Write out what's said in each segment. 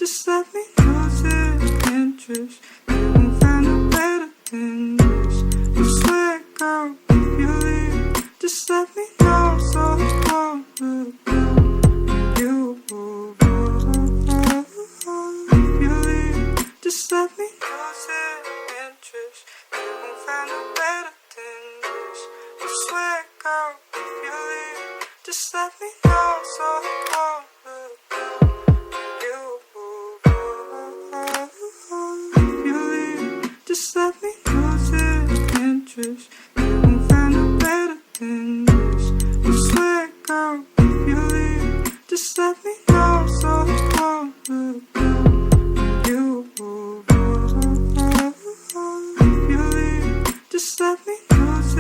Just let me lose interest. You won't find a better than this. I swear, girl, if you leave, just let me know so I won't look back. You will if you leave, just let me lose interest. You won't find a better than this. I swear, girl, if you leave, just let me know so I won't look back. Just let me lose interest. You won't find a better than this. I swear, girl, if you leave, just let me know so I won't look back. You if you leave, just let me lose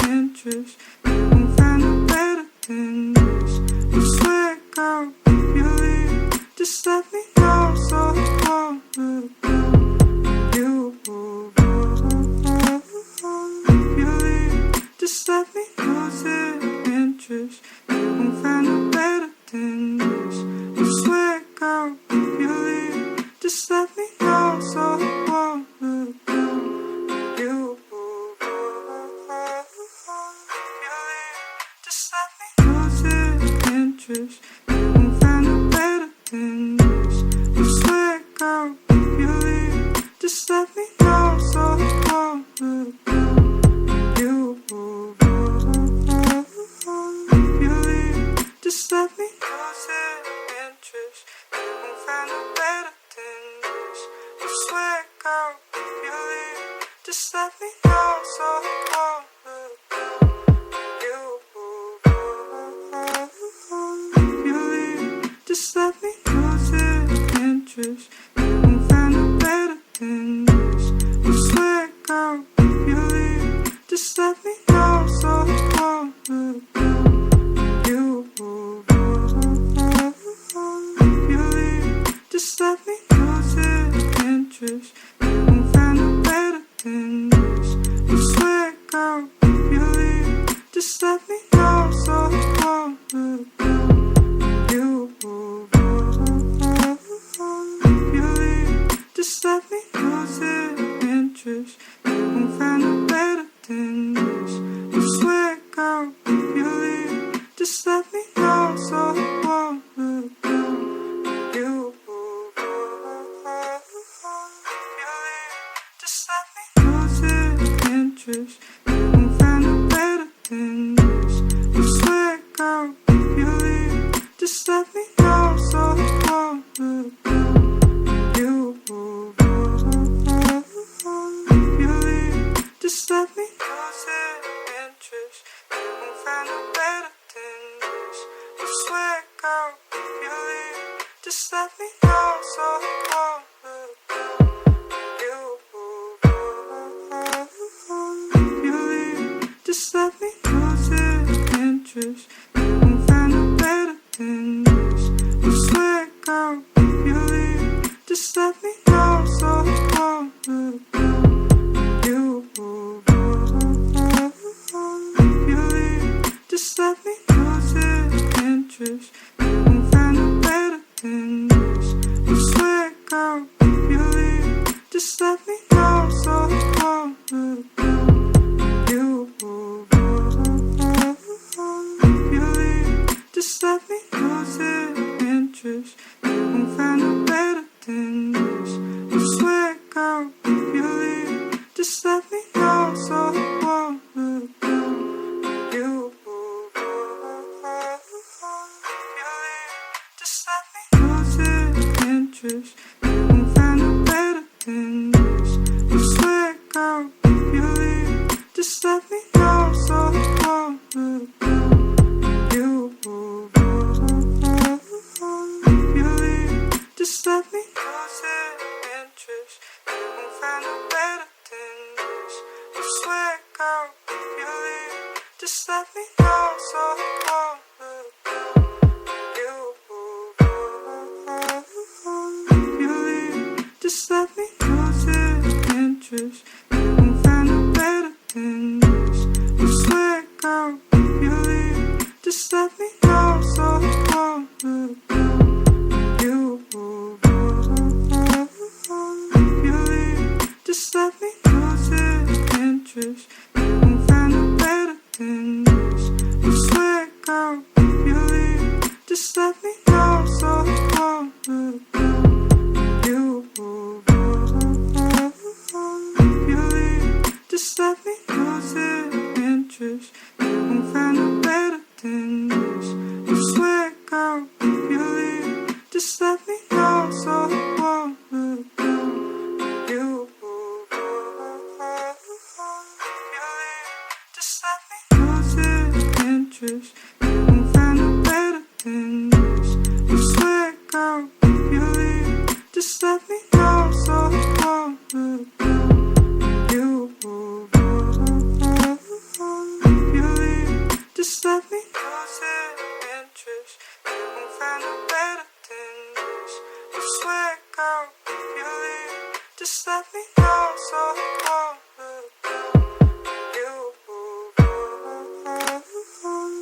interest. You won't find a better than this. I swear, girl, if you leave, just let me know so I won't look back. Just let me lose interest. You won't find a better than this. I swear, girl, if you leave, just let me know so I won't look back. You just let me lose interest. You won't find a better than this. I swear, girl, if you leave, just let me know so I won't look back. Just let me lose interest. You won't find a better than this. I swear, girl, if you leave, just let me know so I won't look back. You if you leave, just let me lose interest. You won't find a better than this. I swear, girl, if you leave, just let me know so I won't look back. Just let me lose interest. You won't find a better than this. I swear, girl, if you leave, just let me know so I won't look back. You if you leave, just let me lose interest. You won't find a better than this. I swear, girl, if you leave, just let me know so I won't look back. You just let me lose interest. You won't find a better than this. I swear, girl, if you leave, just let me know so I won't look back. You if you leave, just let me lose interest. You won't find a better than this. I swear, girl, if you leave, just let me know so I won't look back. Just let me lose interest. You won't find a better than this. I swear, girl, if you leave, just let me know so I won't look back. You if you leave, just let me lose interest. You won't find a better than this. I swear, girl, if you leave, just let me know so I won't look back. Just let me lose interest. You won't find a better than this. I swear, girl, if you leave, just let me know so I won't look back. You just let me lose interest. You won't find a better than this. I swear, girl, if you leave, just let me know so I won't look back. You if you leave, just let me lose interest. You won't find a better than this. I swear, girl, if you leave, just let me know so I won't look back. You if you leave, just let me lose interest. You won't find a better than this. I swear, girl, if you leave, just let me know so I won't look back. You Just let me know so I won't look at you. If you leave, just let me lose interest. You won't find it better than this. I swear, girl, if you leave, just let me know so I won't look at you.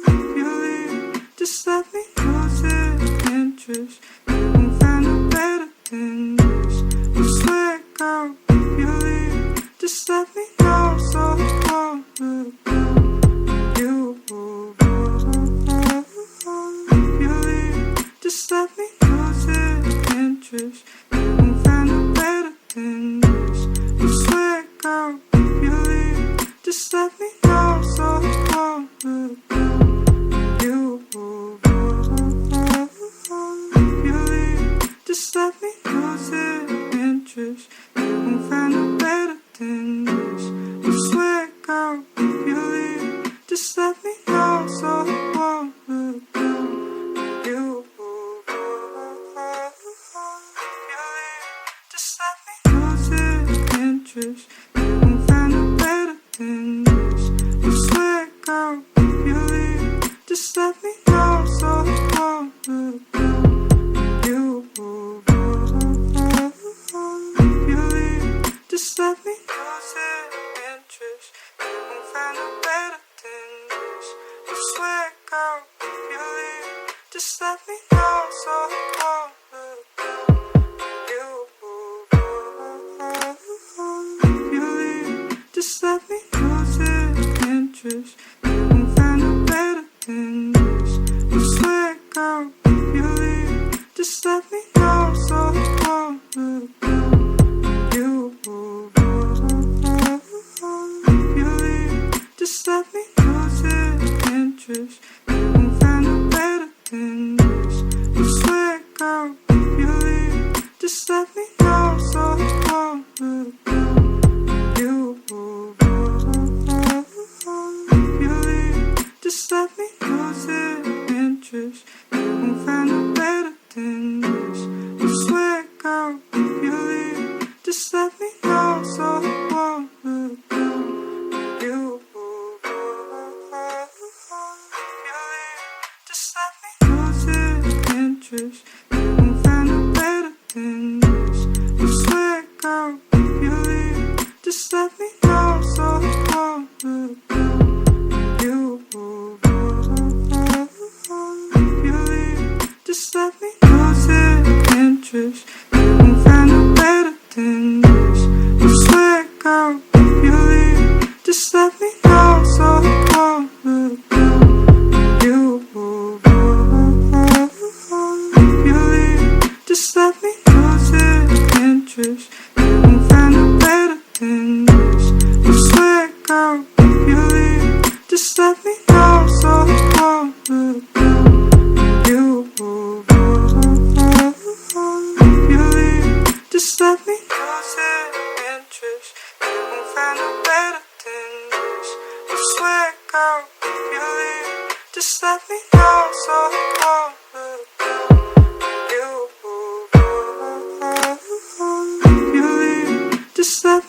If you leave, just let me lose interest. You won't find it better than this. I swear, girl, if you leave, just let me know so I won't look at you. If you leave, just let me lose interest. You won't find it better than this. I swear, girl, if you leave, just let me know so I won't look at you. If you leave, just let me lose interest. You won't find it better than this. I swear, girl, if you leave, just let me know so I won't look at you. If you leave, just let me lose interest. You won't find it better than this. I swear, girl, if you leave, just let me know so I won't look at you. If you leave, just let me lose interest. You won't find it better than this. I swear, girl, if you leave, just let me know so I won't look at you. If you leave, just let me lose interest. You won't find it better than this. I swear, girl, if you leave, just let me know so I won't look at you. If you leave, just let me lose interest. You won't find it better than this. I swear, girl, if you leave, just let me know so I won't look at you. If you leave, just let me lose interest. You won't find it better than this. I swear, girl, if you leave, just let me know so I won't look at you. If you leave, just let me lose interest. You won't find it better than this. I swear, girl, if you leave, just let me know so I won't look at you. If you leave, just let me lose interest. You won't find it better than this. I swear, girl, if you leave, just let me know so I won't look at you. If you leave, just let me lose interest. You won't find it better than this. I swear, girl, if you leave, just let me know so I won't look at you. If you leave, just let me lose interest. You won't find it better than this. I swear, girl, if you leave, just let me know so I won't look at you. If you leave, just let